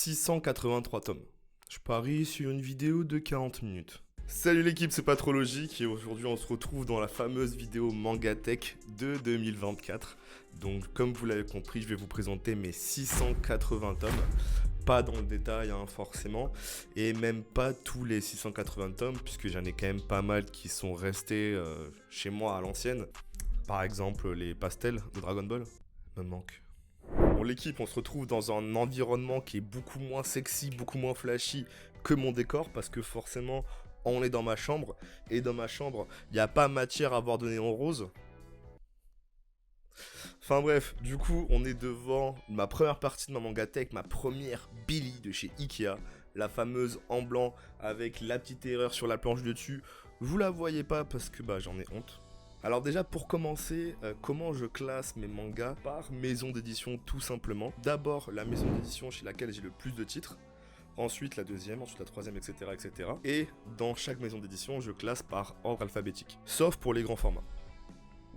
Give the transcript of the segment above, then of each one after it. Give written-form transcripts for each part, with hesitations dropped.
683 tomes. Je parie sur une vidéo de 40 minutes. Salut l'équipe, c'est pas trop logique et aujourd'hui on se retrouve dans la fameuse vidéo MangaTech de 2024. Donc comme vous l'avez compris, je vais vous présenter mes 680 tomes. Pas dans le détail forcément, et même pas tous les 680 tomes, puisque j'en ai quand même pas mal qui sont restés chez moi à l'ancienne. Par exemple les pastels de Dragon Ball, me manquent. Bon, l'équipe, on se retrouve dans un environnement qui est beaucoup moins sexy, beaucoup moins flashy que mon décor, parce que forcément, on est dans ma chambre, et dans ma chambre, il n'y a pas matière à avoir donné en rose. Enfin bref, du coup, on est devant ma première partie de ma MangaTech, ma première Billy de chez Ikea, la fameuse en blanc avec la petite erreur sur la planche de dessus. Vous la voyez pas parce que j'en ai honte. Alors déjà pour commencer, comment je classe mes mangas par maison d'édition tout simplement. D'abord la maison d'édition chez laquelle j'ai le plus de titres, ensuite la deuxième, ensuite la troisième, etc. etc. Et dans chaque maison d'édition je classe par ordre alphabétique, sauf pour les grands formats,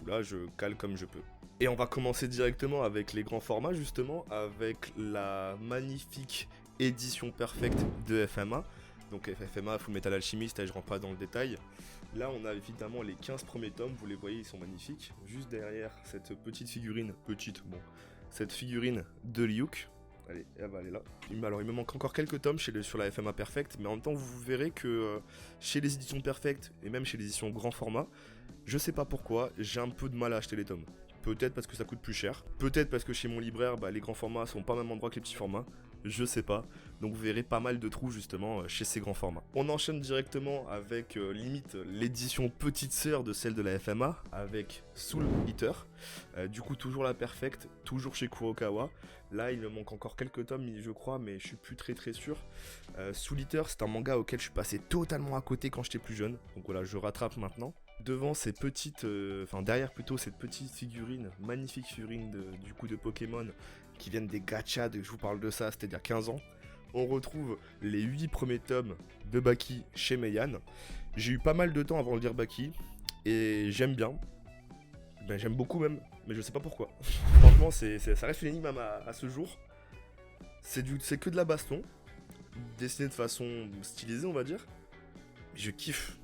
où là je cale comme je peux. Et on va commencer directement avec les grands formats justement, avec la magnifique édition perfecte de FMA. Donc FMA, Fullmetal Alchemist, je rentre pas dans le détail. Là on a évidemment les 15 premiers tomes, vous les voyez, ils sont magnifiques. Juste derrière cette petite figurine, cette figurine de Ryuk. Allez, elle va aller là. Alors il me manque encore quelques tomes sur la FMA Perfect, mais en même temps vous verrez que chez les éditions Perfect, et même chez les éditions grand format, je sais pas pourquoi, j'ai un peu de mal à acheter les tomes. Peut-être parce que ça coûte plus cher, peut-être parce que chez mon libraire, les grands formats sont pas au même endroit que les petits formats. Je sais pas, donc vous verrez pas mal de trous justement chez ces grands formats. On enchaîne directement avec limite l'édition petite sœur de celle de la FMA, avec Soul Eater. Du coup toujours la perfecte, toujours chez Kurokawa. Là il me manque encore quelques tomes je crois, mais je suis plus très sûr. Soul Eater c'est un manga auquel je suis passé totalement à côté quand j'étais plus jeune, donc voilà je rattrape maintenant. Devant ces petites, derrière plutôt cette petite figurine, magnifique figurine de Pokémon, qui viennent des gachas, je vous parle de ça, c'est-à-dire 15 ans, on retrouve les 8 premiers tomes de Baki chez Meian. J'ai eu pas mal de temps avant de lire Baki, et j'aime bien, j'aime beaucoup même, mais je sais pas pourquoi. Franchement, ça reste une énigme à ce jour. C'est que de la baston, dessiné de façon stylisée on va dire, mais je kiffe.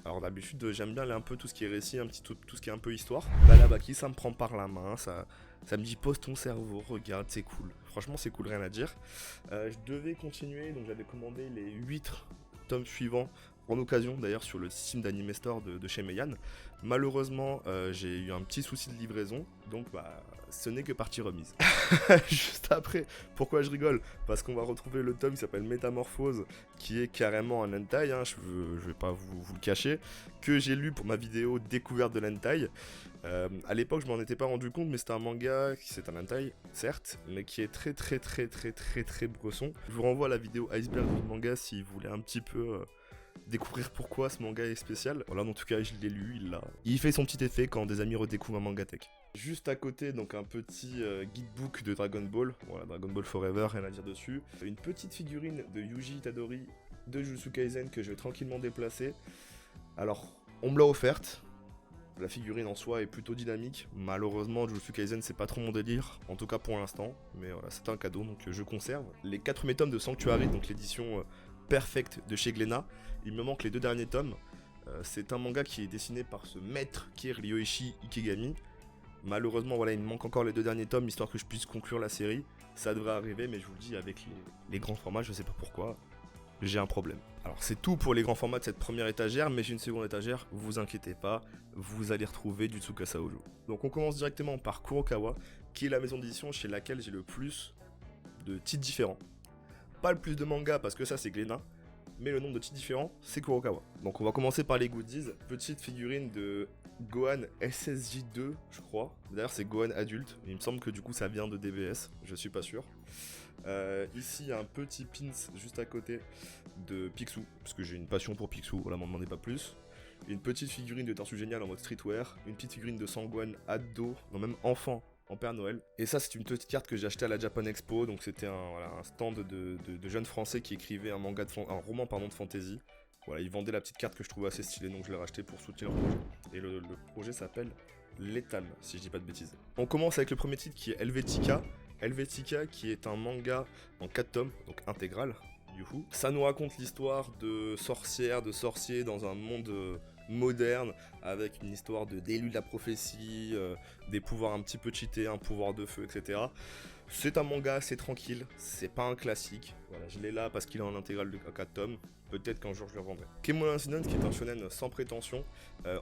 Alors d'habitude j'aime bien un peu tout ce qui est récit, tout ce qui est un peu histoire. Là Baki ça me prend par la main, ça me dit pose ton cerveau, regarde c'est cool. Franchement c'est cool, rien à dire. Je devais continuer, donc j'avais commandé les 8 tomes suivants en occasion d'ailleurs sur le Steam d'Anime Store de chez Meian. Malheureusement j'ai eu un petit souci de livraison, donc ce n'est que partie remise. Juste après, pourquoi je rigole? Parce qu'on va retrouver le tome qui s'appelle Métamorphose, qui est carrément un hentai, je vais pas vous le cacher, que j'ai lu pour ma vidéo découverte de l'hentai. À l'époque je m'en étais pas rendu compte, mais c'est un manga, c'est un hentai certes, mais qui est très bresson. Je vous renvoie à la vidéo Iceberg du manga si vous voulez un petit peu découvrir pourquoi ce manga est spécial. Voilà, en tout cas je l'ai lu, il fait son petit effet quand des amis redécouvrent un MangaTech. Juste à côté, donc un petit guidebook de Dragon Ball, voilà, Dragon Ball Forever, rien à dire dessus. Une petite figurine de Yuji Itadori de Jujutsu Kaisen que je vais tranquillement déplacer. Alors, on me l'a offerte. La figurine en soi est plutôt dynamique. Malheureusement, Jujutsu Kaisen c'est pas trop mon délire, en tout cas pour l'instant. Mais voilà, c'est un cadeau, donc je conserve. Les 4 premiers tomes de Sanctuary, donc l'édition perfecte de chez Glénat. Il me manque les 2 derniers tomes. C'est un manga qui est dessiné par ce maître qui est Ryoichi Ikegami. Malheureusement, voilà, il me manque encore les 2 derniers tomes, histoire que je puisse conclure la série. Ça devrait arriver, mais je vous le dis, avec les grands formats, je sais pas pourquoi, j'ai un problème. Alors c'est tout pour les grands formats de cette première étagère, mais j'ai une seconde étagère, vous inquiétez pas, vous allez retrouver du Tsukasa Ojo. Donc on commence directement par Kurokawa, qui est la maison d'édition chez laquelle j'ai le plus de titres différents. Pas le plus de mangas, parce que ça c'est Glénat, mais le nombre de titres différents, c'est Kurokawa. Donc on va commencer par les goodies. Petite figurine de Gohan SSJ2, je crois. D'ailleurs c'est Gohan adulte, il me semble que du coup ça vient de DBS, je suis pas sûr. Ici il y a un petit pins juste à côté de Picsou, parce que j'ai une passion pour Picsou, voilà, m'en demandez pas plus. Une petite figurine de Tortue Géniale en mode streetwear, une petite figurine de Sangwan ado, non même enfant, en Père Noël. Et ça c'est une petite carte que j'ai achetée à la Japan Expo, donc c'était un stand de jeunes français qui écrivaient un roman de fantasy. Voilà, ils vendaient la petite carte que je trouvais assez stylée, donc je l'ai racheté pour soutenir leur projet. Et le projet s'appelle Lethal, si je dis pas de bêtises. On commence avec le premier titre qui est Helvetica, Helvetica, qui est un manga en 4 tomes, donc intégral, du coup. Ça nous raconte l'histoire de sorcières, de sorciers dans un monde moderne, avec une histoire d'élu de la prophétie, des pouvoirs un petit peu cheatés, un pouvoir de feu, etc. C'est un manga assez tranquille, c'est pas un classique. Voilà, je l'ai là parce qu'il est en intégrale de 4 tomes. Peut-être qu'un jour je le revendrai. Kemono Incident, qui est un shonen sans prétention,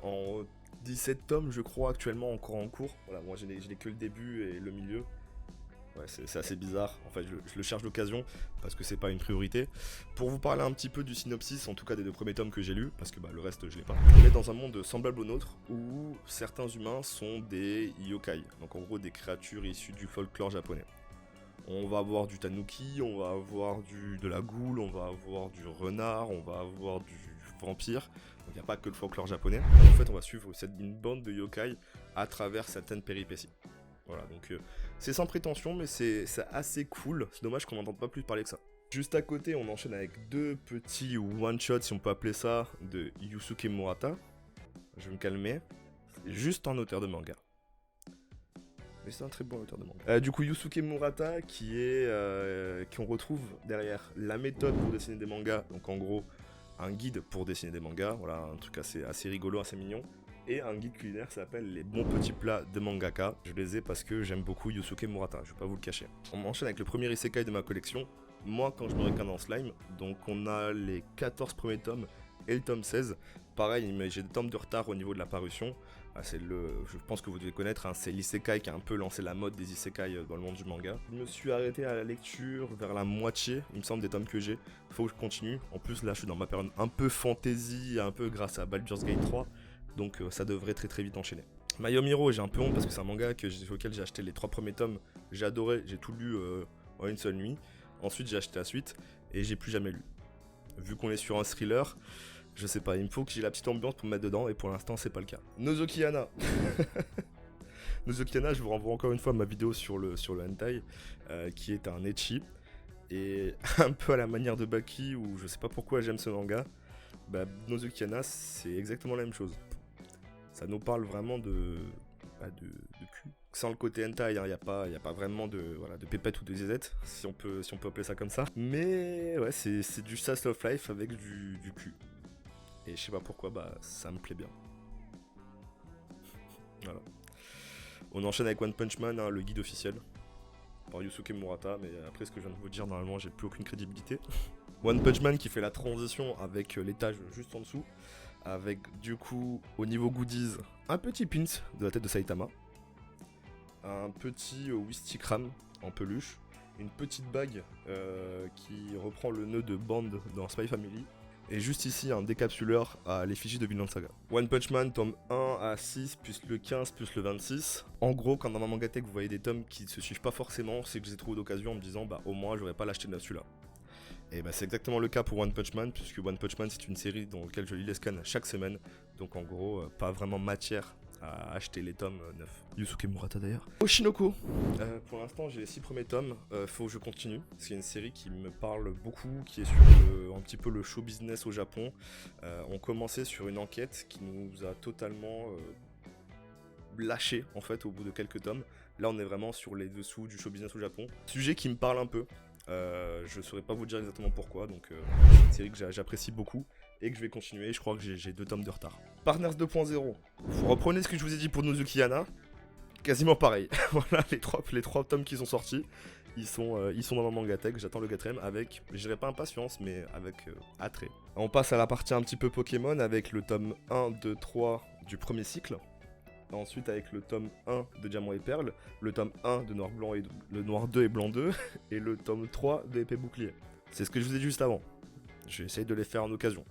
en 17 tomes, je crois, actuellement encore en cours. Voilà, moi je n'ai que le début et le milieu. Ouais, c'est assez bizarre. En fait, je le cherche d'occasion parce que c'est pas une priorité. Pour vous parler un petit peu du synopsis, en tout cas des 2 premiers tomes que j'ai lus, parce que le reste je l'ai pas. On est dans un monde semblable au nôtre où certains humains sont des yokai, donc en gros des créatures issues du folklore japonais. On va avoir du tanuki, on va avoir de la goule, on va avoir du renard, on va avoir du vampire. Donc il n'y a pas que le folklore japonais. En fait, on va suivre une bande de yokai à travers certaines péripéties. Voilà, donc c'est sans prétention, mais c'est assez cool. C'est dommage qu'on n'entende pas plus parler que ça. Juste à côté, on enchaîne avec 2 petits one-shots, si on peut appeler ça, de Yusuke Murata. Je vais me calmer. C'est juste un auteur de manga. Mais c'est un très bon auteur de manga. Du coup, Yusuke Murata, qui on retrouve derrière la méthode pour dessiner des mangas. Donc en gros, un guide pour dessiner des mangas. Voilà, un truc assez rigolo, assez mignon. Et un guide culinaire qui s'appelle Les bons petits plats de mangaka. Je les ai parce que j'aime beaucoup Yusuke Murata, je vais pas vous le cacher. On enchaîne avec le premier isekai de ma collection, Moi quand je me réincarne en slime. Donc on a les 14 premiers tomes et le tome 16. Pareil, mais j'ai des tomes de retard au niveau de la parution. Je pense que vous devez connaître, hein, c'est l'isekai qui a un peu lancé la mode des isekai dans le monde du manga. Je me suis arrêté à la lecture vers la moitié, il me semble, des tomes que j'ai. Faut que je continue. En plus là je suis dans ma période un peu fantasy, un peu grâce à Baldur's Gate 3. Donc ça devrait très vite enchaîner. My Home Hero, j'ai un peu honte parce que c'est un manga auquel j'ai acheté les 3 premiers tomes. J'ai adoré, j'ai tout lu en une seule nuit. Ensuite j'ai acheté la suite et j'ai plus jamais lu. Vu qu'on est sur un thriller, je sais pas, il me faut que j'ai la petite ambiance pour me mettre dedans et pour l'instant c'est pas le cas. Nozoki-hana. Nozoki-hana, je vous renvoie encore une fois à ma vidéo sur le hentai, qui est un ecchi. Et un peu à la manière de Baki, où je sais pas pourquoi j'aime ce manga, Nozoki-hana c'est exactement la même chose. Ça nous parle vraiment de cul. Sans le côté hentai, il n'y a pas vraiment de pépette ou de zézette, si on peut appeler ça comme ça. Mais ouais, c'est du slice of life avec du cul. Et je sais pas pourquoi, ça me plaît bien. Voilà. On enchaîne avec One Punch Man, hein, le guide officiel. Par Yusuke Murata, mais après ce que je viens de vous dire, normalement j'ai plus aucune crédibilité. One Punch Man qui fait la transition avec l'étage juste en dessous. Avec du coup, au niveau goodies, un petit pins de la tête de Saitama. Un petit Wistikram en peluche. Une petite bague qui reprend le nœud de Band dans Spy Family. Et juste ici, un décapsuleur à l'effigie de Vinland Saga. One Punch Man, tome 1 à 6, plus le 15, plus le 26. En gros, quand dans ma mangatech, vous voyez des tomes qui ne se suivent pas forcément, c'est que j'ai trouvé d'occasion en me disant, au moins, j'aurais pas l'acheter de celui-là. Et c'est exactement le cas pour One Punch Man, puisque One Punch Man, c'est une série dans laquelle je lis les scans chaque semaine. Donc en gros, pas vraiment matière à acheter les tomes neufs. Yusuke Murata d'ailleurs. Oshinoko. Pour l'instant, j'ai les 6 premiers tomes. Faut que je continue. C'est une série qui me parle beaucoup, qui est sur un petit peu le show business au Japon. On commençait sur une enquête qui nous a totalement lâché en fait au bout de quelques tomes. Là, on est vraiment sur les dessous du show business au Japon. Sujet qui me parle un peu. Je saurais pas vous dire exactement pourquoi, donc c'est une série que j'apprécie beaucoup et que je vais continuer. Je crois que j'ai 2 tomes de retard. Partners 2.0. Vous reprenez ce que je vous ai dit pour Nozoki-hana, quasiment pareil. Voilà, les trois tomes qui sont sortis, ils sont dans ma mangatech. J'attends le 4ème avec, je dirais pas impatience, mais avec attrait. On passe à la partie un petit peu Pokémon avec le tome 1, 2, 3 du premier cycle. Ensuite avec le tome 1 de Diamant et Perle, le tome 1 de Noir Blanc et le Noir 2 et Blanc 2, et le tome 3 de Épée Bouclier. C'est ce que je vous ai dit juste avant. J'essaye de les faire en occasion.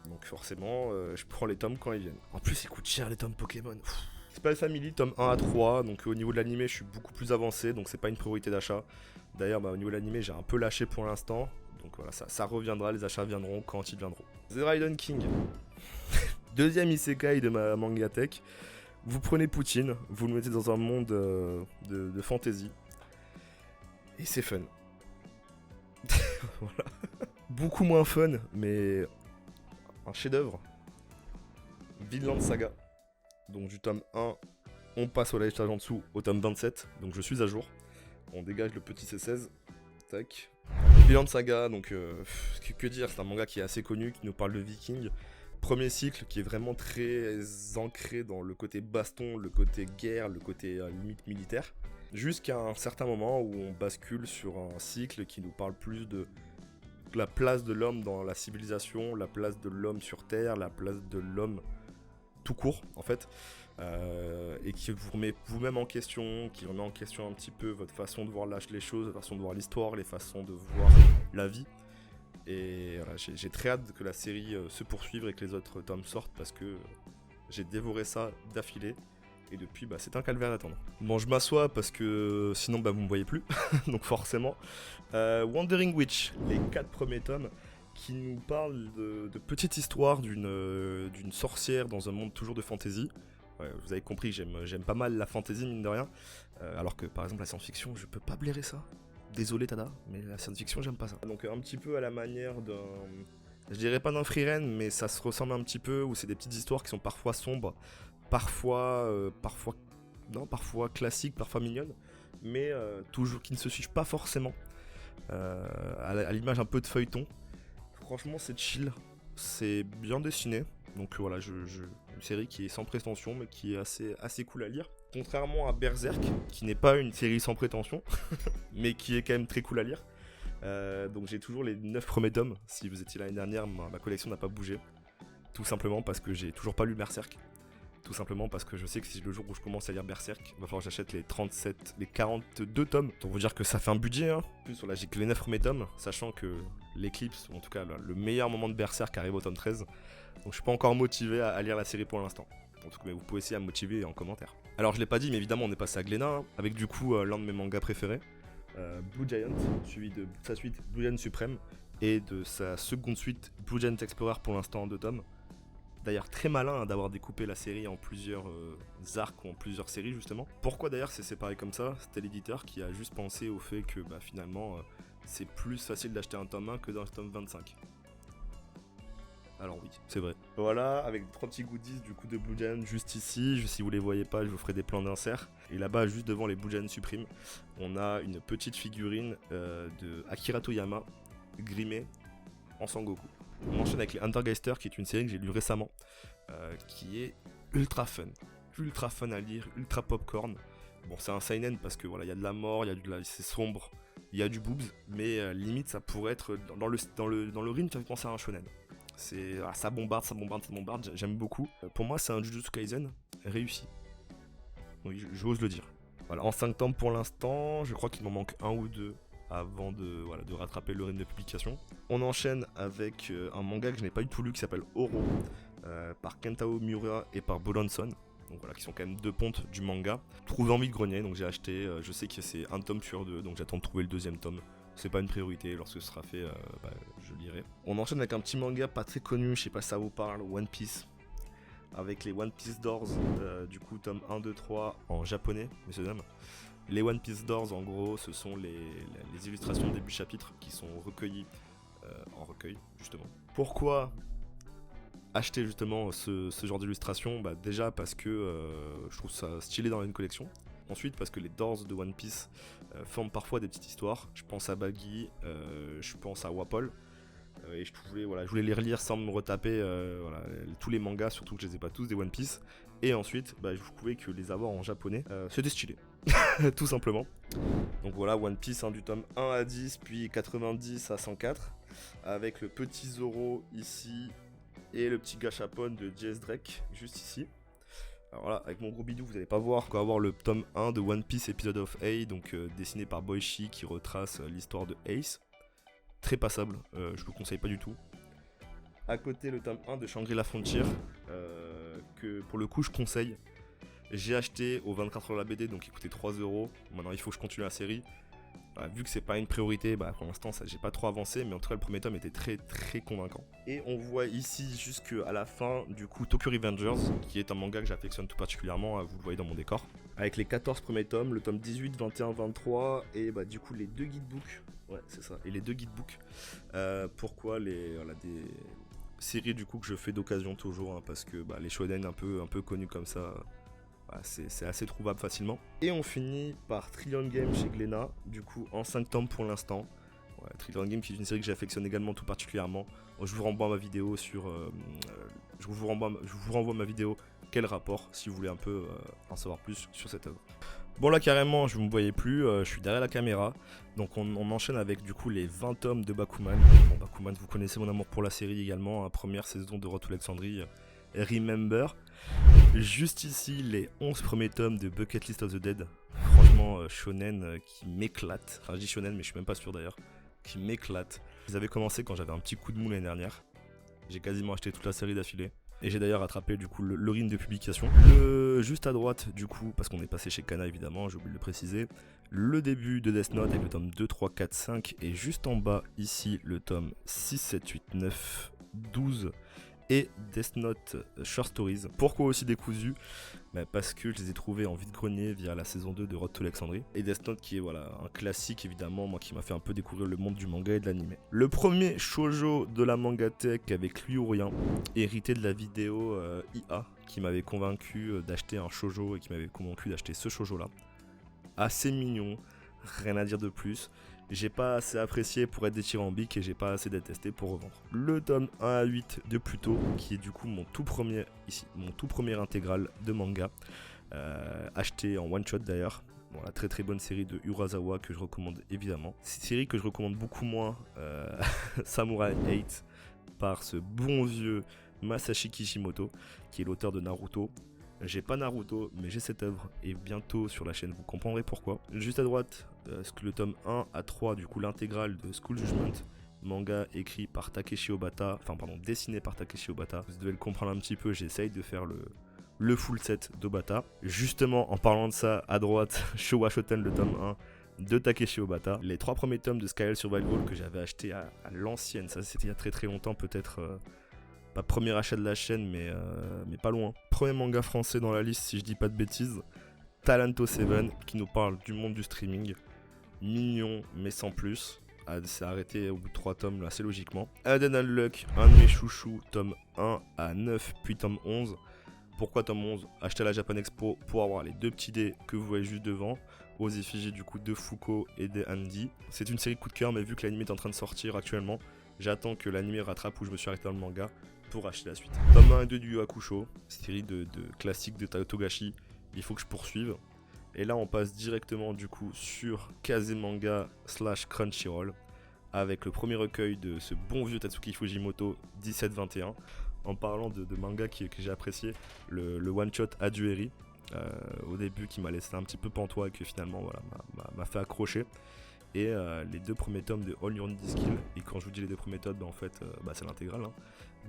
Donc forcément, je prends les tomes quand ils viennent. En plus, ils coûtent cher les tomes Pokémon. Spy Family, tome 1 à 3, donc au niveau de l'animé, je suis beaucoup plus avancé, donc c'est pas une priorité d'achat. D'ailleurs, au niveau de l'animé, j'ai un peu lâché pour l'instant. Donc voilà, ça reviendra, les achats viendront quand ils viendront. The Raiden King. Deuxième isekai de ma mangatech. Vous prenez Poutine, vous le mettez dans un monde de fantasy. Et c'est fun. Voilà. Beaucoup moins fun, mais un chef-d'œuvre. Vinland Saga. Donc du tome 1, on passe au live stage en dessous au tome 27. Donc je suis à jour. On dégage le petit C16. Tac. Vinland Saga, donc que dire, c'est un manga qui est assez connu, qui nous parle de vikings. Premier cycle qui est vraiment très ancré dans le côté baston, le côté guerre, le côté limite militaire. Jusqu'à un certain moment où on bascule sur un cycle qui nous parle plus de la place de l'homme dans la civilisation, la place de l'homme sur Terre, la place de l'homme tout court en fait. Et qui vous remet vous-même en question, qui remet en question un petit peu votre façon de voir les choses, votre façon de voir l'histoire, les façons de voir la vie. Et voilà, j'ai très hâte que la série se poursuive et que les autres tomes sortent parce que j'ai dévoré ça d'affilée. Et depuis, c'est un calvaire d'attendre. Bon, je m'assois parce que sinon, vous me voyez plus. Donc forcément. Wandering Witch, les 4 premiers tomes qui nous parlent de petites histoires d'une sorcière dans un monde toujours de fantasy. Ouais, vous avez compris, j'aime pas mal la fantasy, mine de rien. Alors que par exemple, la science-fiction, je peux pas blairer ça. Désolé Tada, mais la science-fiction j'aime pas ça. Donc un petit peu à la manière d'un... Je dirais pas d'un Frieren, mais ça se ressemble un petit peu, où c'est des petites histoires qui sont parfois sombres, parfois classiques, parfois mignonnes, mais toujours qui ne se suivent pas forcément. À l'image un peu de feuilleton. Franchement c'est chill, c'est bien dessiné, donc voilà, une série qui est sans prétention, mais qui est assez cool à lire. Contrairement à Berserk, qui n'est pas une série sans prétention, mais qui est quand même très cool à lire. Donc j'ai toujours les 9 premiers tomes. Si vous étiez l'année dernière, ma collection n'a pas bougé. Tout simplement parce que j'ai toujours pas lu Berserk. Tout simplement parce que je sais que si le jour où je commence à lire Berserk, il va falloir que j'achète les 42 tomes. Pour vous dire que ça fait un budget, hein. En plus, voilà, j'ai que les 9 premiers tomes, sachant que l'éclipse, ou en tout cas le meilleur moment de Berserk arrive au tome 13. Donc je suis pas encore motivé à lire la série pour l'instant. En tout cas, mais vous pouvez essayer à me motiver en commentaire. Alors je l'ai pas dit, mais évidemment on est passé à Glénat, hein, avec du coup l'un de mes mangas préférés, Blue Giant, suivi de sa suite Blue Giant Supreme, et de sa seconde suite Blue Giant Explorer pour l'instant en 2 tomes. D'ailleurs très malin d'avoir découpé la série en plusieurs arcs ou en plusieurs séries justement. Pourquoi d'ailleurs c'est séparé comme ça? C'était l'éditeur qui a juste pensé au fait que finalement c'est plus facile d'acheter un tome 1 que d'un tome 25. Alors oui, c'est vrai. Voilà, avec 3 petits goodies du coup de Blue Giant juste ici. Si vous les voyez pas, je vous ferai des plans d'insert. Et là-bas, juste devant les Blue Giant Supreme, on a une petite figurine de Akira Toyama, grimée en Sangoku. On enchaîne avec les Undergeister, qui est une série que j'ai lue récemment, qui est ultra fun à lire, ultra popcorn. Bon, c'est un seinen parce que voilà, il y a de la mort, c'est sombre, il y a du boobs, mais limite ça pourrait être dans le rythme, ça fait penser à un shonen. Ça bombarde, j'aime beaucoup. Pour moi, c'est un Jujutsu Kaisen réussi. Oui, j'ose le dire. Voilà, en 5 tomes pour l'instant, je crois qu'il m'en manque 1 ou 2 avant de rattraper le rythme de publication. On enchaîne avec un manga que je n'ai pas du tout lu qui s'appelle Oro, par Kentao Miura et par Bolonson. Donc voilà, qui sont quand même 2 pontes du manga. Trouvé en vide-grenier, donc j'ai acheté. Je sais que c'est un tome sur 2, donc j'attends de trouver le 2e tome. C'est pas une priorité, lorsque ce sera fait, je lirai. On enchaîne avec un petit manga pas très connu, je sais pas si ça vous parle, One Piece. Avec les One Piece Doors, du coup tome 1, 2, 3 en japonais, messieurs dames. Les One Piece Doors, en gros, ce sont les illustrations de début chapitre qui sont recueillies en recueil, justement. Pourquoi acheter justement ce genre d'illustration? Déjà parce que je trouve ça stylé dans une collection. Ensuite parce que les Doors de One Piece forment parfois des petites histoires. Je pense à Baggy, je pense à Wapol. Et je voulais les relire sans me retaper tous les mangas, surtout que je les ai pas tous des One Piece. Et ensuite, je trouvais que les avoir en japonais, c'était stylé. Tout simplement. Donc voilà, One Piece du tome 1 à 10, puis 90 à 104. Avec le petit Zoro ici, et le petit gachapon de JS Drake, juste ici. Alors voilà, avec mon gros bidou, vous n'allez pas voir. On va avoir le tome 1 de One Piece Episode of A, donc dessiné par Boichi, qui retrace l'histoire de Ace. Très passable, je vous conseille pas du tout. À côté, le tome 1 de Shangri-La Frontier, que pour le coup je conseille. J'ai acheté au 24 € la BD, donc il coûtait 3€. Maintenant il faut que je continue la série. Vu que c'est pas une priorité, pour l'instant j'ai pas trop avancé, mais en tout cas le premier tome était très très convaincant. Et on voit ici jusqu'à la fin du coup Tokyo Revengers, qui est un manga que j'affectionne tout particulièrement, vous le voyez dans mon décor. Avec les 14 premiers tomes, le tome 18, 21, 23, et du coup les 2 guidebooks. Ouais, c'est ça, et les 2 guidebooks. Pourquoi des séries du coup que je fais d'occasion toujours, parce que les shonen un peu connus comme ça, voilà, c'est assez trouvable facilement. Et on finit par Trillion Game chez Glénat, du coup en 5 tomes pour l'instant. Ouais, Trillion Game qui est une série que j'affectionne également tout particulièrement. Je vous renvoie ma vidéo sur... je vous renvoie ma vidéo Quel rapport, si vous voulez un peu en savoir plus sur cette œuvre. Bon là carrément je ne me voyais plus, je suis derrière la caméra. Donc on enchaîne avec du coup les 20 tomes de Bakuman. Bon, Bakuman, vous connaissez mon amour pour la série également, première saison de Road to Alexandrie, Remember. Juste ici les 11 premiers tomes de Bucket List of the Dead. Franchement shonen qui m'éclate, enfin je dis shonen mais je suis même pas sûr d'ailleurs, qui m'éclate. Ils avaient commencé quand j'avais un petit coup de mou l'année dernière. J'ai quasiment acheté toute la série d'affilée. Et j'ai d'ailleurs attrapé du coup le rythme de publication. Juste à droite du coup, parce qu'on est passé chez Kana évidemment, j'ai oublié de le préciser, le début de Death Note avec le tome 2, 3, 4, 5. Et juste en bas ici le tome 6, 7, 8, 9, 12 et Death Note Short Stories. Pourquoi aussi décousu ? Parce que je les ai trouvés en vide-grenier via la saison 2 de Road to Alexandrie. Et Death Note qui est voilà, un classique évidemment, moi qui m'a fait un peu découvrir le monde du manga et de l'anime. Le premier shoujo de la Mangatech avec lui ou rien, hérité de la vidéo IA qui m'avait convaincu d'acheter un shoujo et qui m'avait convaincu d'acheter ce shoujo là. Assez mignon, rien à dire de plus. J'ai pas assez apprécié pour être dithyrambique et j'ai pas assez détesté pour revendre. Le tome 1 à 8 de Pluto, qui est du coup mon tout premier intégral de manga, acheté en one shot d'ailleurs. Bon, la très très bonne série de Urasawa que je recommande évidemment. Série que je recommande beaucoup moins, Samurai 8, par ce bon vieux Masashi Kishimoto, qui est l'auteur de Naruto. J'ai pas Naruto, mais j'ai cette œuvre et bientôt sur la chaîne vous comprendrez pourquoi. Juste à droite, le tome 1 à 3, du coup l'intégrale de School Judgment, manga écrit par Takeshi Obata, dessiné par Takeshi Obata. Vous devez le comprendre un petit peu, j'essaye de faire le full set d'Obata. Justement, en parlant de ça, à droite, Showa Shoten, le tome 1 de Takeshi Obata. Les 3 premiers tomes de Sky Survival que j'avais acheté à l'ancienne, ça c'était il y a très très longtemps, peut-être... pas premier achat de la chaîne, mais pas loin. Premier manga français dans la liste, si je dis pas de bêtises. Talento 7, qui nous parle du monde du streaming. Mignon, mais sans plus. C'est arrêté au bout de 3 tomes, là, assez logiquement. Aden Unluck, un de mes chouchous, tome 1 à 9, puis tome 11. Pourquoi tome 11 ? Acheté à la Japan Expo pour avoir les 2 petits dés que vous voyez juste devant, aux effigies du coup de Foucault et de Andy. C'est une série coup de cœur, mais vu que l'anime est en train de sortir actuellement, j'attends que l'anime rattrape où je me suis arrêté dans le manga pour acheter la suite. Tome 1 et 2 du Yu Hakusho, série de classiques de Togashi, il faut que je poursuive. Et là on passe directement du coup sur Kazemanga / Crunchyroll, avec le premier recueil de ce bon vieux Tatsuki Fujimoto 1721. En parlant de manga que j'ai apprécié, le one shot Adueri, au début qui m'a laissé un petit peu pantois et que finalement voilà, m'a fait accrocher. Et les 2 premiers tomes de All Your Need Skill, et quand je vous dis les 2 premiers tomes, c'est l'intégrale,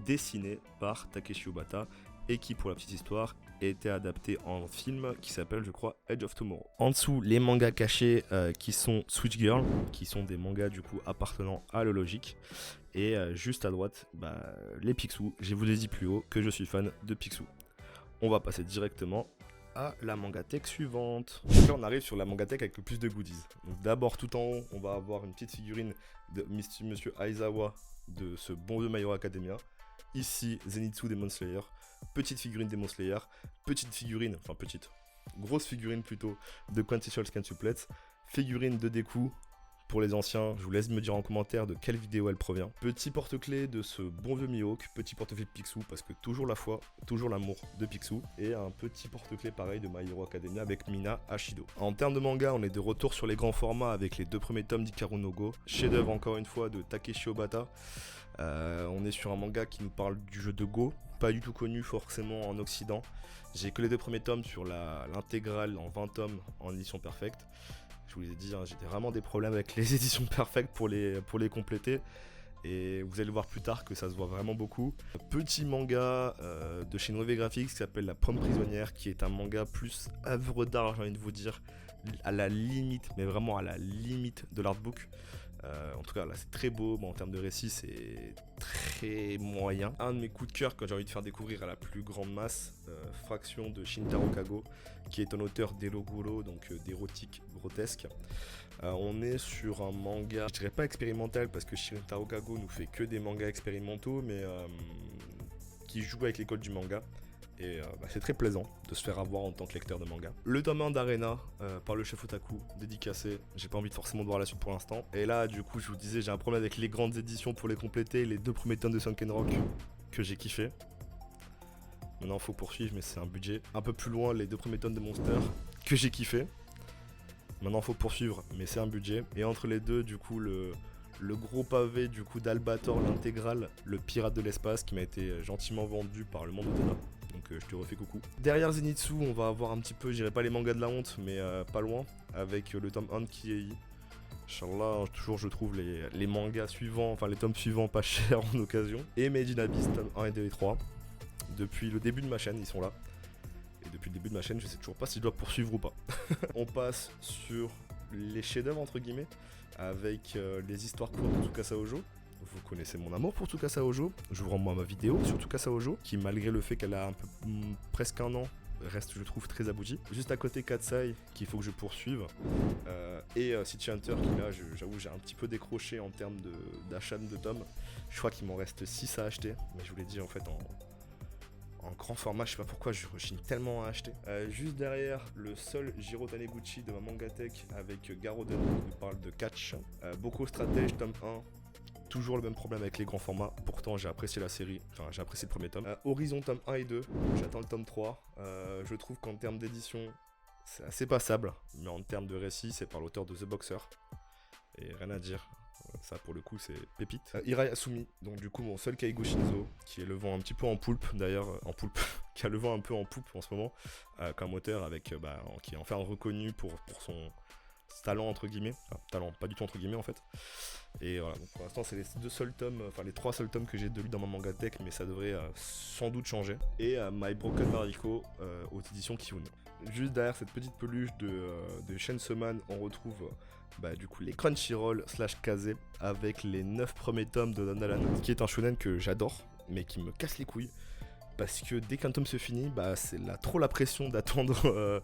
dessiné par Takeshi Obata, et qui pour la petite histoire a été adapté en film qui s'appelle je crois Edge of Tomorrow. En dessous les mangas cachés qui sont Switch Girl, qui sont des mangas du coup appartenant à Logic, et juste à droite les Picsou. Je vous ai dit plus haut que je suis fan de Picsou. On va passer directement à la Mangatech suivante. Donc là on arrive sur la Mangatech avec le plus de goodies. Donc d'abord tout en haut on va avoir une petite figurine de Monsieur Aizawa de ce bon vieux My Hero Academia. Ici Zenitsu Demon Slayer, petite figurine Demon Slayer, grosse figurine plutôt de Quintessential Scantuplets, figurine de Deku. Pour les anciens, je vous laisse me dire en commentaire de quelle vidéo elle provient. Petit porte-clés de ce bon vieux Mihawk, petit porte-clés de Picsou, parce que toujours la foi, toujours l'amour de Picsou, et un petit porte-clés pareil de My Hero Academia avec Mina Ashido. En termes de manga, on est de retour sur les grands formats avec les 2 premiers tomes d'Ikaru no Go, chef-d'œuvre encore une fois de Takeshi Obata. On est sur un manga qui nous parle du jeu de Go, pas du tout connu forcément en Occident. J'ai que les 2 premiers tomes sur l'intégrale en 20 tomes en édition perfecte. Je vous ai dit, j'ai vraiment des problèmes avec les éditions perfectes pour les compléter. Et vous allez voir plus tard que ça se voit vraiment beaucoup. Petit manga de chez Noé Graphics qui s'appelle La Pomme Prisonnière, qui est un manga plus œuvre d'art, j'ai envie de vous dire, à la limite, mais vraiment à la limite de l'artbook. En tout cas là c'est très beau, en termes de récit c'est très moyen. Un de mes coups de cœur que j'ai envie de faire découvrir à la plus grande masse, Fraction de Shintaro Kago, qui est un auteur d'Eloguro, donc d'érotique grotesque. On est sur un manga, je dirais pas expérimental parce que Shintaro Kago nous fait que des mangas expérimentaux, mais qui joue avec l'école du manga. Et c'est très plaisant de se faire avoir en tant que lecteur de manga. Le tome 1 d'Arena par le chef Otaku, dédicacé. J'ai pas envie de forcément de voir la suite pour l'instant. Et là, du coup, je vous disais, j'ai un problème avec les grandes éditions pour les compléter. Les 2 premiers tomes de Sunken Rock que j'ai kiffé. Maintenant, faut poursuivre, mais c'est un budget. Un peu plus loin, les 2 premiers tomes de Monster que j'ai kiffé. Maintenant, faut poursuivre, mais c'est un budget. Et entre les deux, du coup, le gros pavé du coup d'Albator, l'intégrale, le pirate de l'espace, qui m'a été gentiment vendu par le monde Otena. Donc je te refais coucou. Derrière Zenitsu, on va avoir un petit peu, je dirais pas les mangas de la honte, mais pas loin, avec le tome 1 de Kiei. Inch'Allah, toujours je trouve les mangas suivants, enfin les tomes suivants pas chers en occasion. Et Made in Abyss, tome 1 et 2 et 3. Depuis le début de ma chaîne, ils sont là. Et depuis le début de ma chaîne, je sais toujours pas si je dois poursuivre ou pas. On passe sur les chefs-d'œuvre entre guillemets, avec les histoires courtes de Tsukasa Ojo. Vous connaissez mon amour pour Tsukasa Ojo. Je vous renvoie ma vidéo sur Tsukasa Ojo, qui malgré le fait qu'elle a un peu presque un an, reste je trouve très aboutie. Juste à côté Katsai, qu'il faut que je poursuive. Et City Hunter, qui là, j'avoue, j'ai un petit peu décroché en termes d'achat de tomes. Je crois qu'il m'en reste 6 à acheter, mais je vous l'ai dit en fait en grand format, je sais pas pourquoi je rechigne tellement à acheter. Juste derrière, le seul Jiro Taniguchi de ma Mangatech avec Garoden qui nous parle de catch. Boko Stratège, tome 1. Toujours le même problème avec les grands formats. Pourtant, j'ai apprécié la série. Enfin, j'ai apprécié le premier tome. Horizon, tome 1 et 2. J'attends le tome 3. Je trouve qu'en termes d'édition, c'est assez passable. Mais en termes de récit, c'est par l'auteur de The Boxer. Et rien à dire. Ça pour le coup c'est pépite. Hirai Asumi, donc du coup mon seul Kaigo Shinzo, qui est le vent un petit peu en poulpe d'ailleurs, qui a le vent un peu en poupe en ce moment, comme auteur avec, qui est enfin reconnu pour son talent entre guillemets, enfin talent pas du tout entre guillemets en fait. Et voilà, donc pour l'instant c'est les 2 seuls tomes, enfin les 3 seuls tomes que j'ai de lui dans ma Mangatech, mais ça devrait sans doute changer. Et My Broken Mariko aux éditions Kiun. Juste derrière cette petite peluche de Chainsaw Man, on retrouve du coup les Crunchyroll / Kaze avec les 9 premiers tomes de Dandalan, qui est un shonen que j'adore, mais qui me casse les couilles. Parce que dès qu'un tome se finit, c'est trop la pression d'attendre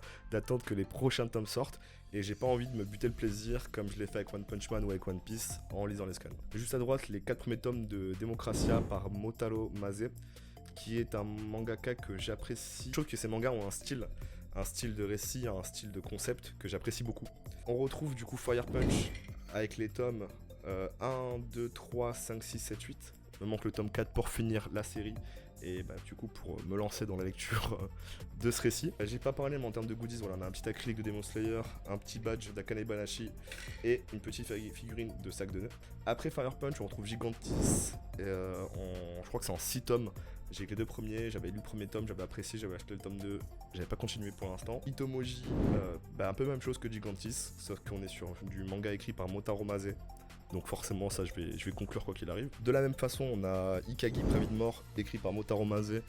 que les prochains tomes sortent. Et j'ai pas envie de me buter le plaisir comme je l'ai fait avec One Punch Man ou avec One Piece en lisant les scans. Juste à droite, les 4 premiers tomes de Democracia par Motaro Mase, qui est un mangaka que j'apprécie. Je trouve que ces mangas ont un style de récit, un style de concept que j'apprécie beaucoup. On retrouve du coup Fire Punch avec les tomes 1, 2, 3, 5, 6, 7, 8. Il me manque le tome 4 pour finir la série. Et du coup pour me lancer dans la lecture de ce récit. J'ai pas parlé mais en termes de goodies, voilà, on a un petit acrylique de Demon Slayer, un petit badge d'Akane Banashi et une petite figurine de sac de nœuds. Après Fire Punch on retrouve Gigantis, je crois que c'est en 6 tomes. J'ai que les 2 premiers, j'avais lu le premier tome, j'avais apprécié, j'avais acheté le tome 2, j'avais pas continué pour l'instant. Itomoji, un peu même chose que Gigantis, sauf qu'on est sur du manga écrit par Motaro Mase. Donc forcément ça je vais conclure quoi qu'il arrive. De la même façon on a Ikagi Prévu de mort écrit par Motaro Mase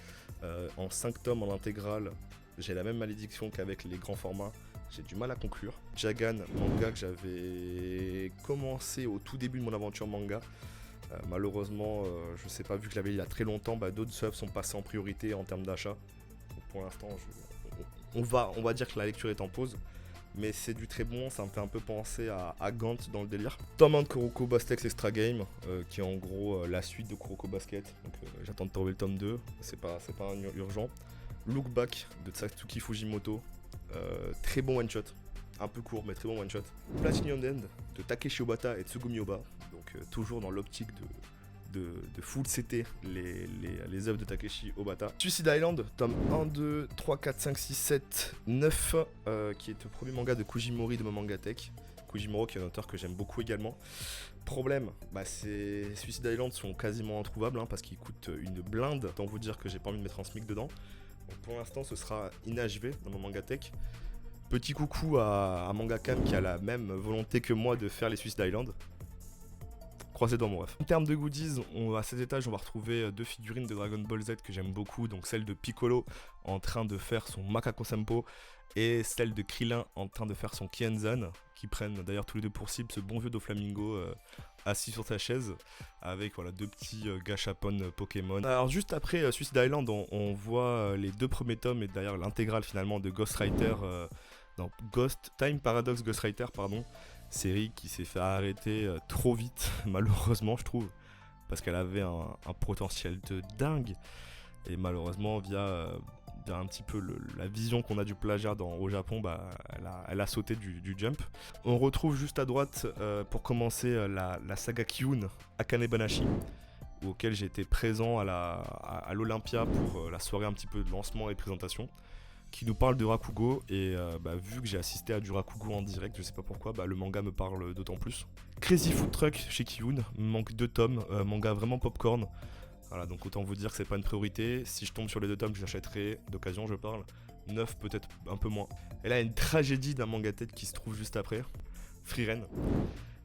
en 5 tomes en intégrale. J'ai la même malédiction qu'avec les grands formats, j'ai du mal à conclure. Jagan, manga que j'avais commencé au tout début de mon aventure manga. Malheureusement je sais pas, vu que je l'avais il y a très longtemps, d'autres œuvres sont passées en priorité en termes d'achat. Donc pour l'instant on va dire que la lecture est en pause. Mais c'est du très bon, ça me fait un peu penser à Gant dans le délire. Tome 1 de Kuroko Basket Extra Game, qui est en gros la suite de Kuroko Basket. Donc j'attends de trouver le tome 2, c'est pas urgent. Look Back de Satsuki Fujimoto, très bon one shot. Un peu court mais très bon one shot. Platinum End de Takeshi Obata et Tsugumi Oba, donc toujours dans l'optique de full CT les œuvres de Takeshi Obata. Suicide Island, tome 1, 2, 3, 4, 5, 6, 7, 9, qui est le premier manga de Kujimori de ma Mangatech. Kujimori qui est un auteur que j'aime beaucoup également. Problème, ces Suicide Island sont quasiment introuvables parce qu'ils coûtent une blinde. Autant vous dire que j'ai pas envie de mettre un SMIC dedans. Donc pour l'instant ce sera inachevé dans ma Mangatech. Petit coucou à Mangakam qui a la même volonté que moi de faire les Suicide Island. Croisé dans mon ref. En termes de goodies, à cet étage, on va retrouver 2 figurines de Dragon Ball Z que j'aime beaucoup. Donc celle de Piccolo en train de faire son Makako Senpo et celle de Krillin en train de faire son Kienzan, qui prennent d'ailleurs tous les 2 pour cible ce bon vieux Doflamingo assis sur sa chaise avec 2 petits gachapon Pokémon. Alors juste après Suicide Island, on voit les 2 premiers tomes et d'ailleurs l'intégrale finalement de Ghostwriter, Ghost Time Paradox Ghostwriter, pardon. Série qui s'est fait arrêter trop vite, malheureusement je trouve, parce qu'elle avait un potentiel de dingue, et malheureusement via dire un petit peu la vision qu'on a du plagiat au Japon, bah, elle a sauté du jump. On retrouve juste à droite, pour commencer, la saga Kyun Akane Banashi, auquel j'ai été présent à l'Olympia pour la soirée un petit peu de lancement et de présentation, qui nous parle de Rakugo. Et bah, vu que j'ai assisté à du Rakugo en direct, je sais pas pourquoi, bah, le manga me parle d'autant plus. Crazy Food Truck chez Kyun, me manque 2 tomes, manga vraiment popcorn. Voilà, donc autant vous dire que c'est pas une priorité. Si je tombe sur les 2 tomes, je l'achèterai d'occasion, je parle. 9 peut-être un peu moins. Et là, il y a une tragédie d'un manga tête qui se trouve juste après, Frieren.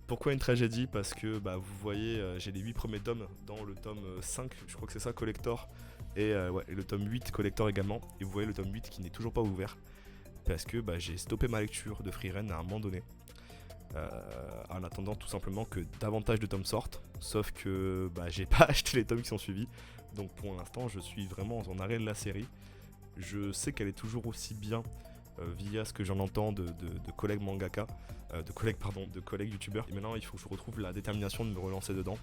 Pourquoi une tragédie? Parce que bah, vous voyez, j'ai les 8 premiers tomes dans le tome 5, je crois que c'est ça, collector. Et le tome 8 collector également. Et vous voyez le tome 8 qui n'est toujours pas ouvert. Parce que bah, j'ai stoppé ma lecture de Frieren à un moment donné. En attendant tout simplement que davantage de tomes sortent. Sauf que bah, j'ai pas acheté les tomes qui sont suivis. Donc pour l'instant je suis vraiment en arrêt de la série. Je sais qu'elle est toujours aussi bien via ce que j'en entends de collègues mangaka, de collègues youtubeurs. Et maintenant il faut que je retrouve la détermination de me relancer dedans.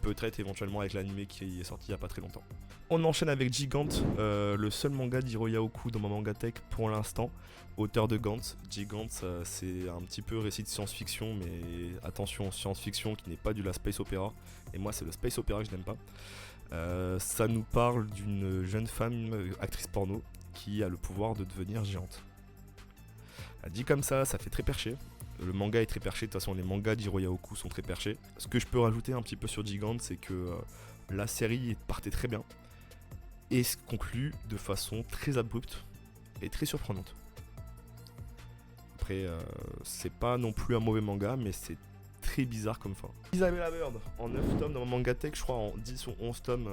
Peut-être éventuellement avec l'anime qui est sorti il y a pas très longtemps. On enchaîne avec Gigant, le seul manga d'Hiroya Oku dans ma mangatech pour l'instant, auteur de Gantz. Gigant, c'est un petit peu récit de science-fiction, mais attention, science-fiction qui n'est pas du la space opéra. Et moi c'est le space opéra que je n'aime pas. Ça nous parle d'une jeune femme, actrice porno, qui a le pouvoir de devenir géante. Dit comme ça fait très perché. Le manga est très perché, de toute façon les mangas d'Hiroya Oku sont très perchés. Ce que je peux rajouter un petit peu sur Gigant, c'est que la série partait très bien et se conclut de façon très abrupte et très surprenante. Après, c'est pas non plus un mauvais manga, mais c'est très bizarre comme fin. Isabella Bird, en 9 tomes dans mon manga tech, je crois en 10 ou 11 tomes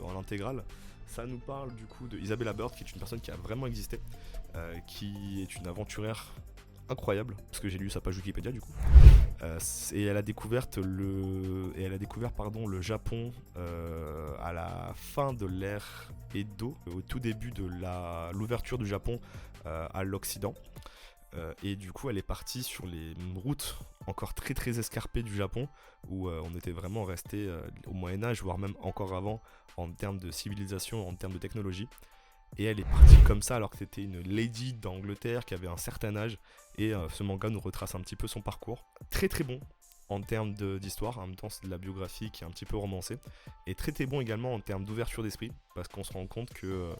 en intégrale. Ça nous parle du coup de Isabella Bird, qui est une personne qui a vraiment existé, qui est une aventurière incroyable, parce que j'ai lu sa page Wikipédia du coup. Et elle a découvert le Japon à la fin de l'ère Edo, au tout début de l'ouverture du Japon à l'Occident. Et du coup elle est partie sur les routes encore très très escarpées du Japon, où on était vraiment resté au Moyen-Âge, voire même encore avant, en termes de civilisation, en termes de technologie. Et elle est partie comme ça alors que c'était une lady d'Angleterre qui avait un certain âge. Et ce manga nous retrace un petit peu son parcours. Très très bon en termes d'histoire, en même temps c'est de la biographie qui est un petit peu romancée. Et très très bon également en termes d'ouverture d'esprit, parce qu'on se rend compte que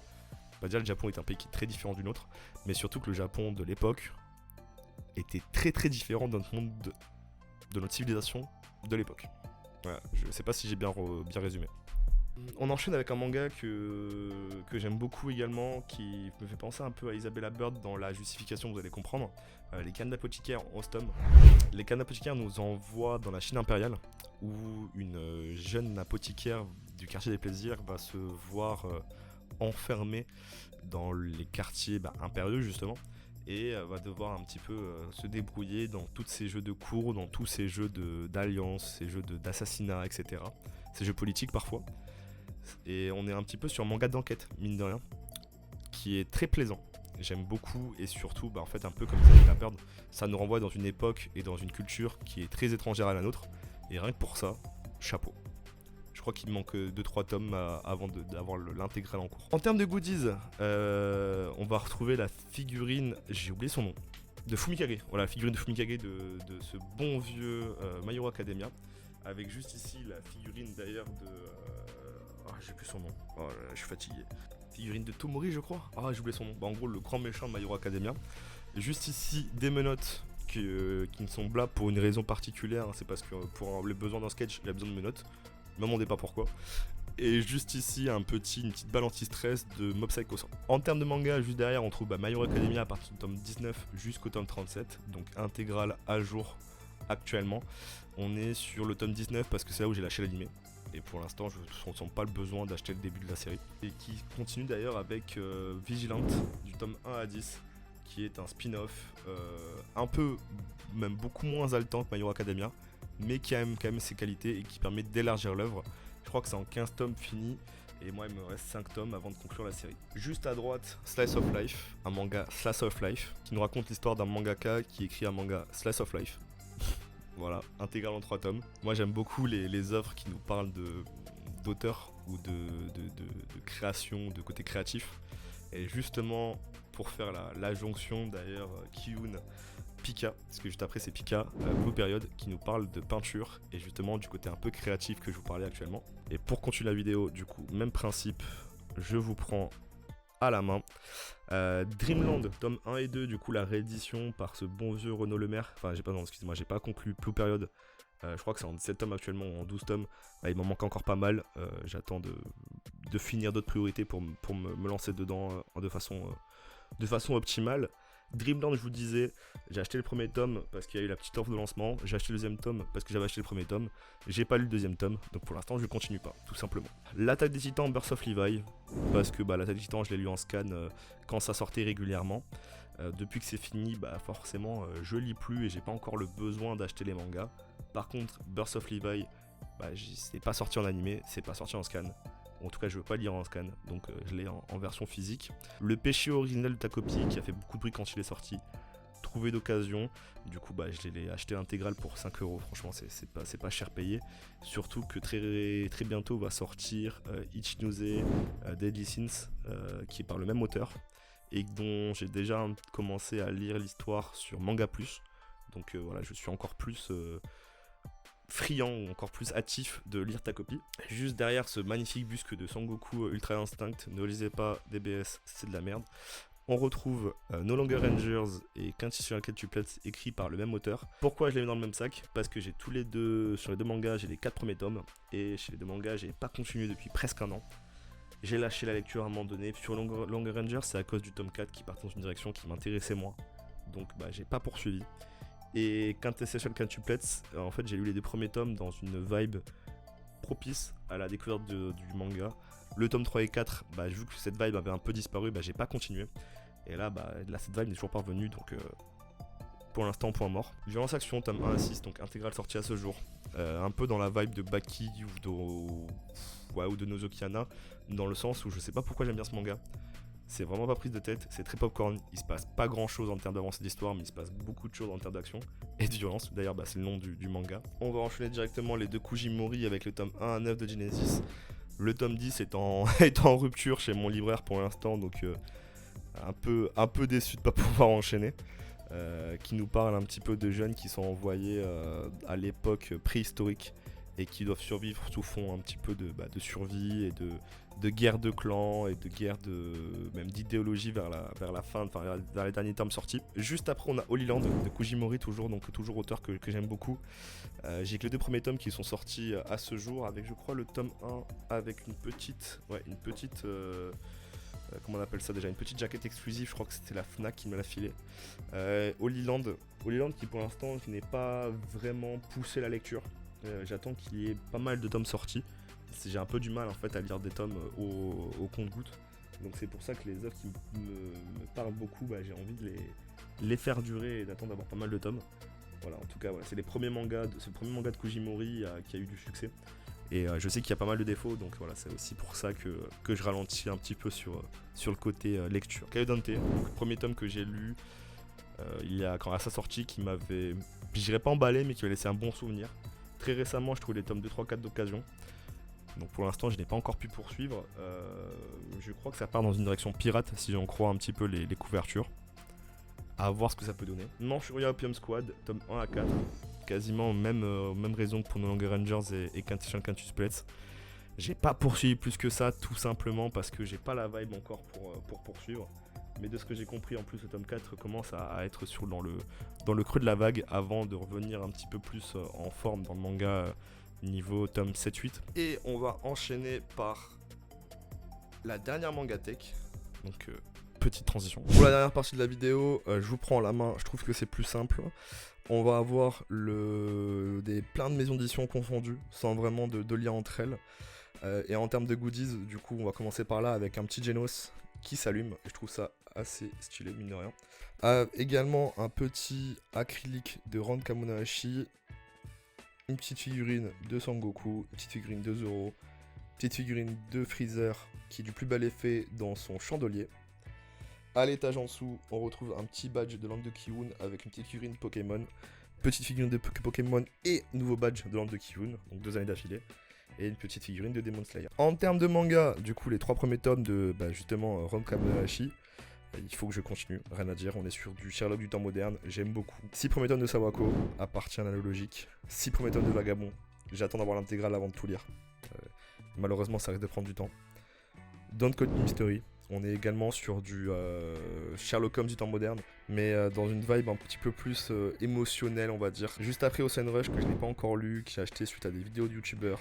déjà le Japon est un pays qui est très différent du nôtre, mais surtout que le Japon de l'époque était très très différent de notre monde, de notre civilisation de l'époque. Voilà, je sais pas si j'ai bien résumé. On enchaîne avec un manga que j'aime beaucoup également, qui me fait penser un peu à Isabella Bird dans la justification, vous allez comprendre. Les cannes d'apothicaire en 11 tomes. Les cannes d'apothicaire nous envoient dans la Chine impériale, où une jeune apothicaire du quartier des plaisirs va se voir enfermée dans les quartiers impériaux justement, et va devoir un petit peu se débrouiller dans tous ces jeux de cours, dans tous ces jeux d'alliance, ces jeux d'assassinat, etc. Ces jeux politiques parfois. Et on est un petit peu sur un manga d'enquête, mine de rien, qui est très plaisant. J'aime beaucoup, et surtout, en fait, un peu comme Isabella Bird, ça nous renvoie dans une époque et dans une culture qui est très étrangère à la nôtre. Et rien que pour ça, chapeau. Je crois qu'il me manque 2-3 tomes avant d'avoir l'intégrale en cours. En termes de goodies, on va retrouver la figurine, j'ai oublié son nom, de Fumikage. Voilà, la figurine de Fumikage de ce bon vieux My Hero Academia. Avec juste ici la figurine d'ailleurs de... j'ai plus son nom. Oh là là, je suis fatigué. Figurine de Tomori, je crois. J'ai oublié son nom. En gros, le grand méchant de My Hero Academia. Juste ici, des menottes qui ne sont là pour une raison particulière. C'est parce que pour les besoins d'un sketch, il a besoin de menottes. Ne me demandez pas pourquoi. Et juste ici, une petite balle anti-stress de Mob Psycho 100. En termes de manga, juste derrière, on trouve My Hero Academia à partir du tome 19 jusqu'au tome 37. Donc intégrale à jour actuellement. On est sur le tome 19 parce que c'est là où j'ai lâché l'animé. Et pour l'instant, je ne ressens pas le besoin d'acheter le début de la série. Et qui continue d'ailleurs avec Vigilante du tome 1 à 10, qui est un spin-off un peu, même beaucoup moins haletant que My Hero Academia, mais qui a quand même ses qualités et qui permet d'élargir l'œuvre. Je crois que c'est en 15 tomes fini, et moi il me reste 5 tomes avant de conclure la série. Juste à droite, Slice of Life, un manga Slice of Life, qui nous raconte l'histoire d'un mangaka qui écrit un manga Slice of Life. Voilà, intégral en 3 tomes. Moi j'aime beaucoup les œuvres qui nous parlent d'auteur ou de création, de côté créatif. Et justement, pour faire la jonction d'ailleurs, Kiyun, Pika, parce que juste après c'est Pika, Blue Period, qui nous parle de peinture et justement du côté un peu créatif que je vous parlais actuellement. Et pour continuer la vidéo, du coup, même principe, je vous prends à la main. Dreamland, tome 1 et 2, du coup la réédition par ce bon vieux Renaud Lemaire. Enfin, j'ai pas conclu Blue Period. Je crois que c'est en 17 tomes actuellement, ou en 12 tomes. Il m'en manque encore pas mal. J'attends de finir d'autres priorités pour me lancer dedans de façon optimale. Dreamland, je vous disais, j'ai acheté le premier tome parce qu'il y a eu la petite offre de lancement. J'ai acheté le deuxième tome parce que j'avais acheté le premier tome. J'ai pas lu le deuxième tome, donc pour l'instant je continue pas, tout simplement. L'Attaque des Titans, Birth of Levi, parce que l'Attaque des Titans, je l'ai lu en scan quand ça sortait régulièrement. Depuis que c'est fini, forcément je lis plus et j'ai pas encore le besoin d'acheter les mangas. Par contre, Birth of Levi, c'est pas sorti en animé, c'est pas sorti en scan. En tout cas, je veux pas lire en scan, donc je l'ai en version physique. Le péché original de ta copie, qui a fait beaucoup de bruit quand il est sorti, trouvé d'occasion. Du coup, je l'ai acheté intégral pour 5 €. Franchement, c'est pas cher payé. Surtout que très bientôt va sortir Ichinose Deadly Sins, qui est par le même auteur, et dont j'ai déjà commencé à lire l'histoire sur Manga Plus. Donc voilà, je suis encore plus friand ou encore plus hâtif de lire ta copie. Juste derrière ce magnifique busque de Sangoku Ultra Instinct, ne lisez pas DBS, c'est de la merde. On retrouve No Longer Rangers et Quintessential Quintuplets écrits par le même auteur. Pourquoi je les mets dans le même sac? Parce que j'ai tous les deux, sur les deux mangas, j'ai les 4 premiers tomes, et chez les deux mangas, j'ai pas continué depuis presque un an. J'ai lâché la lecture à un moment donné. Sur Longer Rangers, c'est à cause du tome 4 qui part dans une direction qui m'intéressait moins. Donc j'ai pas poursuivi. Et Quintessential Quintuplets, en fait j'ai lu les deux premiers tomes dans une vibe propice à la découverte du manga. Le tome 3 et 4, vu que cette vibe avait un peu disparu, j'ai pas continué. Et là, cette vibe n'est toujours pas revenue, donc pour l'instant point mort. Violence Action, tome 1 à 6, donc intégrale sortie à ce jour. Un peu dans la vibe de Baki ou de Nozokiana, dans le sens où je sais pas pourquoi j'aime bien ce manga. C'est vraiment pas prise de tête, c'est très popcorn, il se passe pas grand chose en termes d'avancée d'histoire, mais il se passe beaucoup de choses en termes d'action et de violence. D'ailleurs, c'est le nom du manga. On va enchaîner directement les deux Kujimori avec le tome 1 à 9 de Genesis. Le tome 10 est en rupture chez mon libraire pour l'instant, donc un peu déçu de pas pouvoir enchaîner. Qui nous parle un petit peu de jeunes qui sont envoyés à l'époque préhistorique et qui doivent survivre sous fond un petit peu de survie et de guerre de clans et de guerre même d'idéologie vers la fin, vers les derniers tomes sortis. Juste après, on a Holy Land de Kujimori, toujours auteur que j'aime beaucoup. J'ai que les deux premiers tomes qui sont sortis à ce jour, avec je crois le tome 1 avec une petite comment on appelle ça déjà, une petite jaquette exclusive. Je crois que c'était la Fnac qui me l'a filé. Holy Land qui pour l'instant je n'ai pas vraiment poussé la lecture. J'attends qu'il y ait pas mal de tomes sortis. J'ai un peu du mal en fait à lire des tomes au compte-gouttes. Donc c'est pour ça que les œuvres qui me parlent beaucoup, j'ai envie de les faire durer et d'attendre d'avoir pas mal de tomes. Voilà, en tout cas, c'est le premier manga de Kujimori qui a eu du succès. Et je sais qu'il y a pas mal de défauts, donc voilà, c'est aussi pour ça que je ralentis un petit peu sur le côté lecture. Caio Dante, premier tome que j'ai lu quand à sa sortie, qui m'avait, je dirais pas emballé, mais qui m'a laissé un bon souvenir. Très récemment, je trouve les tomes 2, 3, 4 d'occasion. Donc pour l'instant, je n'ai pas encore pu poursuivre. Je crois que ça part dans une direction pirate, si j'en crois un petit peu les couvertures. À voir ce que ça peut donner. Manchuria Opium Squad, tome 1 à 4. Quasiment même raison que pour No Longer Rangers et Quintessential Quintuplets. J'ai pas poursuivi plus que ça, tout simplement parce que j'ai pas la vibe encore pour poursuivre. Mais de ce que j'ai compris, en plus, le tome 4 commence à être dans le creux de la vague avant de revenir un petit peu plus en forme dans le manga niveau tome 7-8. Et on va enchaîner par la dernière mangatech. Donc, petite transition. Pour la dernière partie de la vidéo, je vous prends la main, je trouve que c'est plus simple. On va avoir plein de maisons d'édition confondues, sans vraiment de lien entre elles. Et en termes de goodies, du coup, on va commencer par là avec un petit Genos qui s'allume. Je trouve ça assez stylé, mine de rien. Également un petit acrylique de Ran Kamunahashi. Une petite figurine de Sangoku, une petite figurine de Zoro, une petite figurine de Freezer qui est du plus bel effet dans son chandelier. À l'étage en dessous, on retrouve un petit badge de Langue de Kiyun avec une petite figurine Pokémon, petite figurine de Pokémon et nouveau badge de Langue de Kiyun, donc 2 années d'affilée. et une petite figurine de Demon Slayer. En termes de manga, du coup les 3 premiers tomes de justement Rom Kamehashi, il faut que je continue, rien à dire, on est sur du Sherlock du temps moderne, j'aime beaucoup. 6 premiers tomes de Sawako, appartient à la logique. 6 premiers tomes de Vagabond, j'attends d'avoir l'intégrale avant de tout lire. Malheureusement ça risque de prendre du temps. Don't Code Me Mystery, on est également sur du Sherlock Holmes du temps moderne, mais dans une vibe un petit peu plus émotionnelle, on va dire. Juste après Ocean Rush, que je n'ai pas encore lu, que j'ai acheté suite à des vidéos de youtubeurs.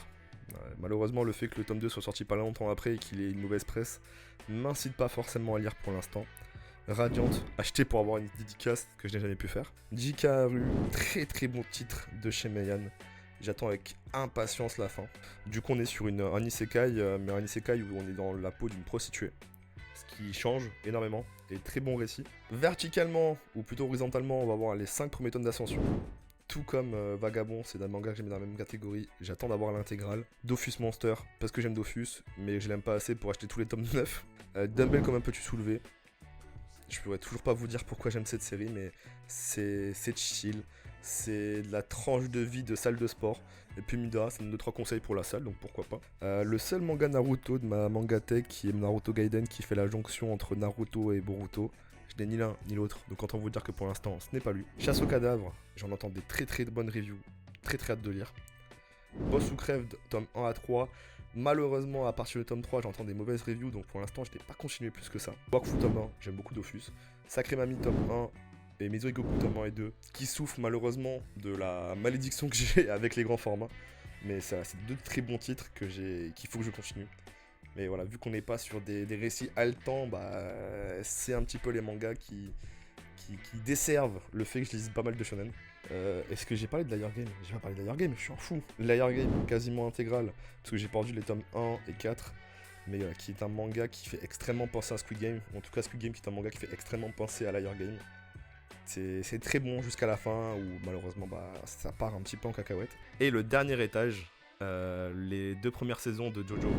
Malheureusement, le fait que le tome 2 soit sorti pas longtemps après et qu'il ait une mauvaise presse m'incite pas forcément à lire pour l'instant. Radiant, acheté pour avoir une dédicace que je n'ai jamais pu faire. Jikaharu, très très bon titre de chez Meian. J'attends avec impatience la fin. Du coup, on est sur un isekai, mais un isekai où on est dans la peau d'une prostituée. Ce qui change énormément, et très bon récit. Verticalement, ou plutôt horizontalement, on va voir les 5 premiers tomes d'Ascension. Tout comme Vagabond, c'est un manga que j'ai mis dans la même catégorie. J'attends d'avoir l'intégrale. Dofus Monster, parce que j'aime Dofus, mais je l'aime pas assez pour acheter tous les tomes neufs. Dumbbell, comment peux-tu soulever? Je pourrais toujours pas vous dire pourquoi j'aime cette série, mais c'est chill. C'est de la tranche de vie de salle de sport. Et puis Mida, ça me donne 3 conseils pour la salle, donc pourquoi pas. Le seul manga Naruto de ma mangatech, qui est Naruto Gaiden, qui fait la jonction entre Naruto et Boruto. Je n'ai ni l'un ni l'autre, donc autant vous dire que pour l'instant, ce n'est pas lui. Chasse aux cadavres, j'en entends des très très bonnes reviews. Très très hâte de lire. Boss ou crève, tome 1 à 3. Malheureusement, à partir du tome 3, j'entends des mauvaises reviews, donc pour l'instant, je n'ai pas continué plus que ça. Wakfu tome 1, j'aime beaucoup Dofus. Sacré Mamie tome 1 et Mizoi Goku tome 1 et 2, qui souffrent malheureusement de la malédiction que j'ai avec les grands formats. Mais c'est 2 très bons titres qu'il faut que je continue. Mais voilà, vu qu'on n'est pas sur des récits haletants, c'est un petit peu les mangas qui desservent le fait que je lise pas mal de shonen. Est-ce que j'ai parlé de Liar Game? J'ai pas parlé de Liar Game, je suis en fou. Liar Game, quasiment intégral, parce que j'ai perdu les tomes 1 et 4, mais qui est un manga qui fait extrêmement penser à Squid Game. En tout cas, Squid Game qui est un manga qui fait extrêmement penser à Liar Game. C'est très bon jusqu'à la fin, où malheureusement ça part un petit peu en cacahuète. Et le dernier étage, les 2 premières saisons de JoJo,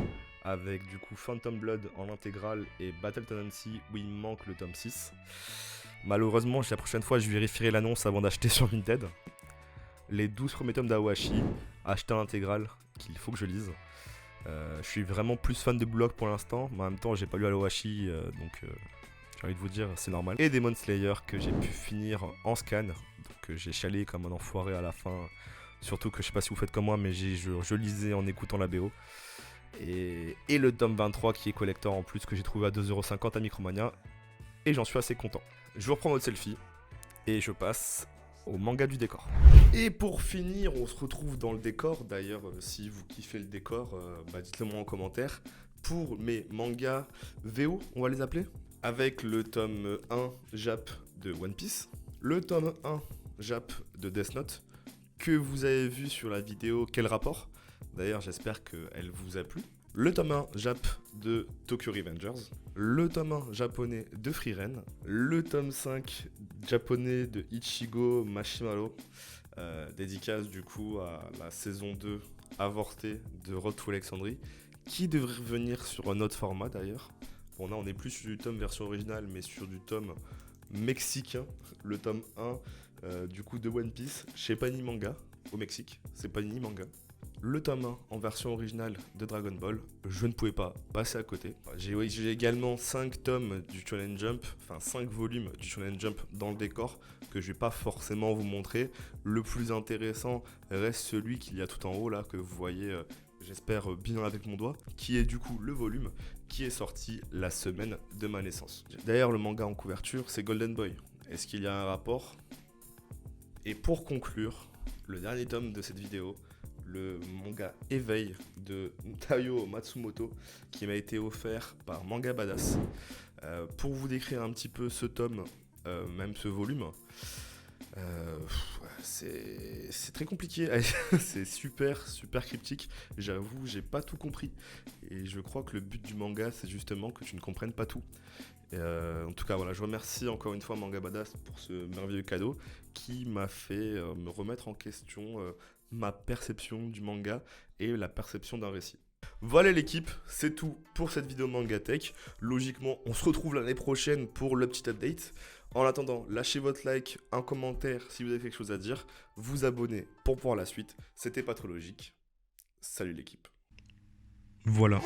avec du coup Phantom Blood en intégrale et Battle Tendency où il manque le tome 6. Malheureusement, la prochaine fois, je vérifierai l'annonce avant d'acheter sur Vinted. Les 12 premiers tomes d'Awashi, acheter l'intégrale, qu'il faut que je lise. Je suis vraiment plus fan de Blue Lock pour l'instant, mais en même temps, j'ai pas lu Awashi, donc j'ai envie de vous dire, c'est normal. Et Demon Slayer, que j'ai pu finir en scan, donc j'ai chialé comme un enfoiré à la fin. Surtout que je sais pas si vous faites comme moi, mais je lisais en écoutant la BO. Et le tome 23 qui est collector en plus, que j'ai trouvé à 2,50€ à Micromania. Et j'en suis assez content. Je vous reprends votre selfie et je passe au manga du décor. Et pour finir, on se retrouve dans le décor. D'ailleurs, si vous kiffez le décor, dites-le moi en commentaire. Pour mes mangas VO, on va les appeler. Avec le tome 1 Jap de One Piece, le tome 1 Jap de Death Note, que vous avez vu sur la vidéo Quel rapport. D'ailleurs, j'espère qu'elle vous a plu. Le tome 1 Jap de Tokyo Revengers, le tome 1 japonais de Frieren, le tome 5 japonais de Ichigo Mashimaro, dédicace du coup à la saison 2 avortée de Road to Alexandrie, qui devrait revenir sur un autre format d'ailleurs. Bon, là on est plus sur du tome version originale, mais sur du tome mexicain, le tome 1 du coup de One Piece chez Panini Manga au Mexique, c'est Panini Manga. Le tome 1 en version originale de Dragon Ball, je ne pouvais pas passer à côté. J'ai également 5 tomes du Shonen Jump, enfin 5 volumes du Shonen Jump dans le décor, que je vais pas forcément vous montrer. Le plus intéressant reste celui qu'il y a tout en haut là, que vous voyez, j'espère bien avec mon doigt, qui est du coup le volume qui est sorti la semaine de ma naissance. D'ailleurs, le manga en couverture, c'est Golden Boy. Est-ce qu'il y a un rapport? Et pour conclure, le dernier tome de cette vidéo, le manga Éveil de Taiyo Matsumoto, qui m'a été offert par Manga Badass. Pour vous décrire un petit peu ce tome, même ce volume, c'est très compliqué, c'est super cryptique, j'avoue, j'ai pas tout compris. Et je crois que le but du manga, c'est justement que tu ne comprennes pas tout. En tout cas, voilà, je remercie encore une fois Manga Badass pour ce merveilleux cadeau qui m'a fait me remettre en question ma perception du manga et la perception d'un récit. Voilà l'équipe, c'est tout pour cette vidéo Manga Tech. Logiquement, on se retrouve l'année prochaine pour le petit update. En attendant, lâchez votre like, un commentaire si vous avez quelque chose à dire, vous abonnez pour voir la suite. C'était pas trop logique. Salut l'équipe. Voilà.